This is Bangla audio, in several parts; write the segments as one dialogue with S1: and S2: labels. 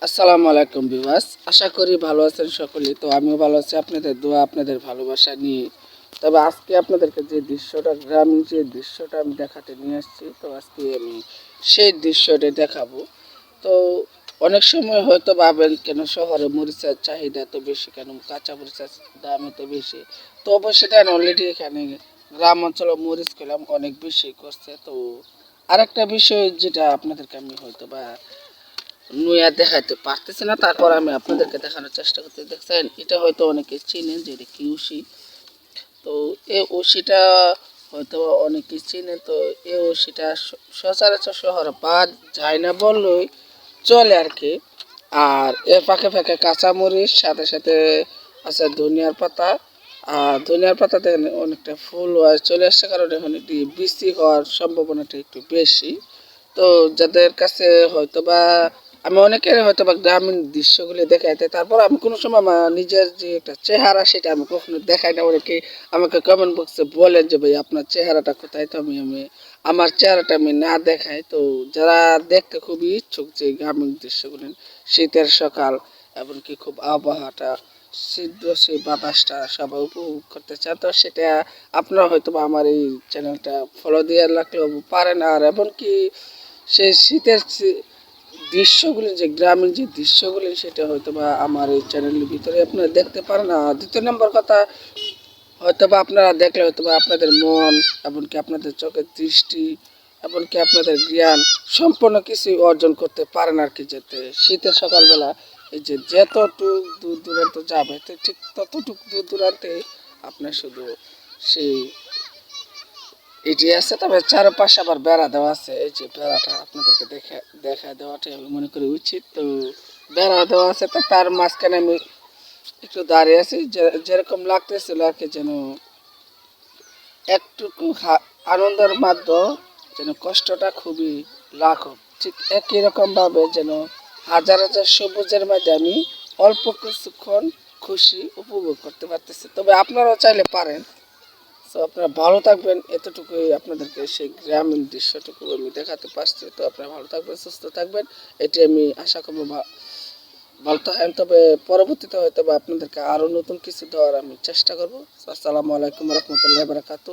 S1: আসসালামু আলাইকুম ভিউয়ার্স, আশা করি ভালো আছেন সকলেই। তো আমিও ভালো আছি আপনাদের দোয়া আপনাদের ভালোবাসা নিয়ে। তবে আজকে আপনাদেরকে যে দৃশ্যটা গ্রামীণ যে দৃশ্যটা আমি দেখাতে নিয়ে আসছি, তো আজকে আমি সেই দৃশ্যটা দেখাবো। তো অনেক সময় হয়তো ভাবেন কেন শহরে মরিচের চাহিদা এত বেশি, কেন কাঁচা মরিচের দাম এত বেশি। তো অবশ্যই দেন অলরেডি এখানে গ্রাম অঞ্চলে মরিচ খেলাম অনেক বেশি করছে। তো আরেকটা বিষয় যেটা আপনাদেরকে আমি হয়তো বা নুয়া দেখাইতে পারতেছি না, তারপর আমি আপনাদেরকে দেখানোর চেষ্টা করতে দেখছেন। এটা হয়তো অনেকে চিনেন যে এটা কি উশি। তো এই উশিটা হয়তো অনেকে চিনে। তো এই উশিটা সচরাচর শহরে পাওয়া যায় না বললেই চলে আর কি। আর এর ফাঁকে ফাঁকে কাঁচামরিচ সাথে সাথে আছে ধনিয়ার পাতা। আর ধনিয়ার পাতাতে অনেকটা ফুল চলে আসছে, কারণ এখন এটি বৃষ্টি হওয়ার সম্ভাবনাটা একটু বেশি। তো যাদের কাছে হয়তোবা আমি অনেকের হয়তোবা গ্রামীণ দৃশ্যগুলি দেখাইতে, তারপর আমি কোনো সময় আমার নিজের যে একটা চেহারা সেটা আমি কখনো দেখাই না। অনেকে আমাকে কমেন্ট বক্সে বলেন যে ভাই আপনার চেহারাটা কোথায়, তো আমি আমার চেহারাটা আমি না দেখাই। তো যারা দেখতে খুবই ইচ্ছুক যে গ্রামীণ দৃশ্যগুলি, শীতের সকাল এমনকি খুব আবহাওয়াটা শীঘ্র সেই বাতাসটা সবাই উপভোগ করতে চান, তো সেটা আপনারা হয়তো বা আমার এই চ্যানেলটা ফলো দিয়ে রাখলেও পারেন। আর এমনকি সেই শীতের দৃশ্যগুলি যে গ্রামীণ যে দৃশ্যগুলি সেটা হয়তো বা আমার এই চ্যানেলের ভিতরে আপনারা দেখতে পারেন। আর দ্বিতীয় নম্বর কথা, হয়তো বা আপনারা দেখলে হয়তো বা আপনাদের মন এমনকি আপনাদের চোখের দৃষ্টি এমনকি আপনাদের জ্ঞান সম্পূর্ণ কিছু অর্জন করতে পারেন আর কি। যেতে শীতের সকালবেলা এই যে যতটুক দূর দূরান্ত যাবে, তো ঠিক ততটুক দূর দূরান্তে আপনার শুধু সেই এটি আছে। তবে চারপাশে আবার বেড়া দেওয়া আছে, এই যে বেড়াটা আপনাদেরকে দেখা দেওয়াটাই আমি মনে করি উচিত। তো বেড়া দেওয়া আছে, তো তার মাঝখানে আমি একটু দাঁড়িয়ে আছি, যেরকম লাগতেছিল আর কি, যেন একটুকু আনন্দের মাধ্যম যেন কষ্টটা খুবই লাঘব। ঠিক একই রকম ভাবে যেন হাজার হাজার সবুজের মাঝে আমি অল্প কিছুক্ষণ খুশি উপভোগ করতে পারতেছি। তবে আপনারাও চাইলে পারেন। তো আপনারা ভালো থাকবেন, এতটুকুই আপনাদেরকে সেই গ্রামীণ দৃশ্যটুকু আমি দেখাতে পারছি। তো আপনারা ভালো থাকবেন, সুস্থ থাকবেন, এটি আমি আশা করবো। ভালো থাকেন। তবে পরবর্তীতে হয়তো বা আপনাদেরকে আরও নতুন কিছু দেওয়ার আমি চেষ্টা করবো। আসসালামু আলাইকুম রহমতুল্লাহ বারাকাতু।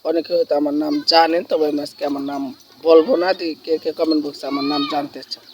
S1: অনেকে হয়তো আমার নাম জানেন, তবে আমি আজকে আমার নাম বলবো না। দিয়ে কে কে কমেন্ট বক্সে আমার নাম জানতে চান।